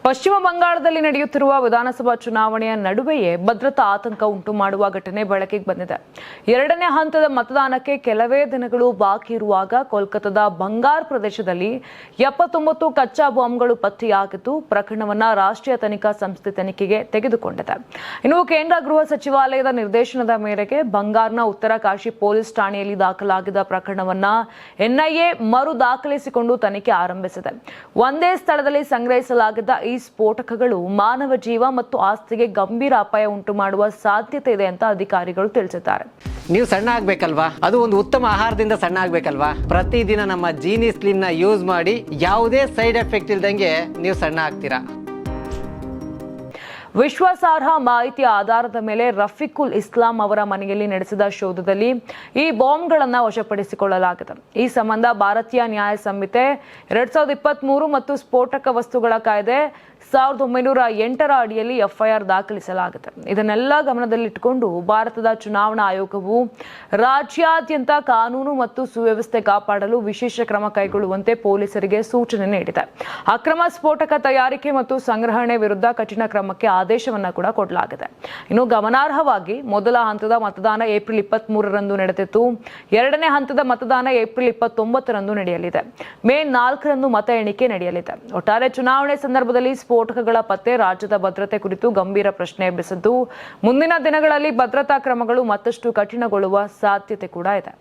ಪಶ್ಚಿಮ ಬಂಗಾಳದಲ್ಲಿ ನಡೆಯುತ್ತಿರುವ ವಿಧಾನಸಭಾ ಚುನಾವಣೆಯ ನಡುವೆಯೇ ಭದ್ರತಾ ಆತಂಕ ಉಂಟು ಮಾಡುವ ಘಟನೆ ಬೆಳಕಿಗೆ ಬಂದಿದೆ. ಎರಡನೇ ಹಂತದ ಮತದಾನಕ್ಕೆ ಕೆಲವೇ ದಿನಗಳು ಬಾಕಿ ಇರುವಾಗ ಕೋಲ್ಕತ್ತಾದ ಬಂಗಾರ್ ಪ್ರದೇಶದಲ್ಲಿ 79 ಕಚ್ಚಾ ಬಾಂಬ್ಗಳು ಪತ್ತೆಯಾಗಿದ್ದು ಪ್ರಕರಣವನ್ನ ರಾಷ್ಟ್ರೀಯ ತನಿಖಾ ಸಂಸ್ಥೆ ತನಿಖೆಗೆ ತೆಗೆದುಕೊಂಡಿದೆ. ಇನ್ನು ಕೇಂದ್ರ ಗೃಹ ಸಚಿವಾಲಯದ ನಿರ್ದೇಶನದ ಮೇರೆಗೆ ಬಂಗಾರ್ನ ಉತ್ತರ ಕಾಶಿ ಪೊಲೀಸ್ ಠಾಣೆಯಲ್ಲಿ ದಾಖಲಾಗಿದ್ದ ಪ್ರಕರಣವನ್ನ ಎನ್ಐಎ ಮರು ದಾಖಲಿಸಿಕೊಂಡು ತನಿಖೆ ಆರಂಭಿಸಿದೆ. ಒಂದೇ ಸ್ಥಳದಲ್ಲಿ ಸಂಗ್ರಹಿಸಲಾಗಿದ್ದ ಈ ಸ್ಫೋಟಕಗಳು ಮಾನವ ಜೀವ ಮತ್ತು ಆಸ್ತಿಗೆ ಗಂಭೀರ ಅಪಾಯ ಉಂಟು ಮಾಡುವ ಸಾಧ್ಯತೆ ಇದೆ ಅಂತ ಅಧಿಕಾರಿಗಳು ತಿಳಿಸಿದ್ದಾರೆ. ನೀವು ಸಣ್ಣ ಆಗ್ಬೇಕಲ್ವಾ? ಅದು ಒಂದು ಉತ್ತಮ ಆಹಾರದಿಂದ ಸಣ್ಣ ಆಗ್ಬೇಕಲ್ವಾ? ಪ್ರತಿದಿನ ನಮ್ಮ ಜೀನಿ ಸ್ಲಿಮ್ ನ ಯೂಸ್ ಮಾಡಿ ಯಾವುದೇ ಸೈಡ್ ಎಫೆಕ್ಟ್ ಇಲ್ದಂಗೆ ನೀವು ಸಣ್ಣ ಆಗ್ತೀರಾ. ವಿಶ್ವಾಸಾರ್ಹ ಮಾಹಿತಿಯ ಆಧಾರದ ಮೇಲೆ ರಫೀಕುಲ್ ಇಸ್ಲಾಂ ಅವರ ಮನೆಯಲ್ಲಿ ನಡೆಸಿದ ಶೋಧದಲ್ಲಿ ಈ ಬಾಂಬ್ಗಳನ್ನು ವಶಪಡಿಸಿಕೊಳ್ಳಲಾಗಿದೆ. ಈ ಸಂಬಂಧ ಭಾರತೀಯ ನ್ಯಾಯ ಸಂಹಿತೆ 2023 ಮತ್ತು ಸ್ಫೋಟಕ ವಸ್ತುಗಳ ಕಾಯ್ದೆ 1908 ಅಡಿಯಲ್ಲಿ ಎಫ್ಐಆರ್ ದಾಖಲಿಸಲಾಗಿದೆ. ಇದನ್ನೆಲ್ಲ ಗಮನದಲ್ಲಿಟ್ಟುಕೊಂಡು ಭಾರತದ ಚುನಾವಣಾ ಆಯೋಗವು ರಾಜ್ಯಾದ್ಯಂತ ಕಾನೂನು ಮತ್ತು ಸುವ್ಯವಸ್ಥೆ ಕಾಪಾಡಲು ವಿಶೇಷ ಕ್ರಮ ಕೈಗೊಳ್ಳುವಂತೆ ಪೊಲೀಸರಿಗೆ ಸೂಚನೆ ನೀಡಿದೆ. ಅಕ್ರಮ ಸ್ಫೋಟಕ ತಯಾರಿಕೆ ಮತ್ತು ಸಂಗ್ರಹಣೆ ವಿರುದ್ಧ ಕಠಿಣ ಕ್ರಮಕ್ಕೆ ಆದೇಶವನ್ನ ಕೂಡ ಕೊಡಲಾಗಿದೆ. ಇನ್ನು ಗಮನಾರ್ಹವಾಗಿ ಮೊದಲ ಹಂತದ ಮತದಾನ ಏಪ್ರಿಲ್ 23ರಂದು ನಡೆದಿತ್ತು. ಎರಡನೇ ಹಂತದ ಮತದಾನ ಏಪ್ರಿಲ್ 29ರಂದು ನಡೆಯಲಿದೆ. ಮೇ 4ರಂದು ಮತ ಎಣಿಕೆ ನಡೆಯಲಿದೆ. ಒಟ್ಟಾರೆ ಚುನಾವಣೆ ಸಂದರ್ಭದಲ್ಲಿ ಸ್ಫೋಟಕಗಳ ಪತ್ತೆ ರಾಜ್ಯದ ಭದ್ರತೆ ಕುರಿತು ಗಂಭೀರ ಪ್ರಶ್ನೆ ಎಬ್ಬಿಸಿದ್ದು ಮುಂದಿನ ದಿನಗಳಲ್ಲಿ ಭದ್ರತಾ ಕ್ರಮಗಳು ಮತ್ತಷ್ಟು ಕಠಿಣಗೊಳ್ಳುವ ಸಾಧ್ಯತೆ ಕೂಡ ಇದೆ.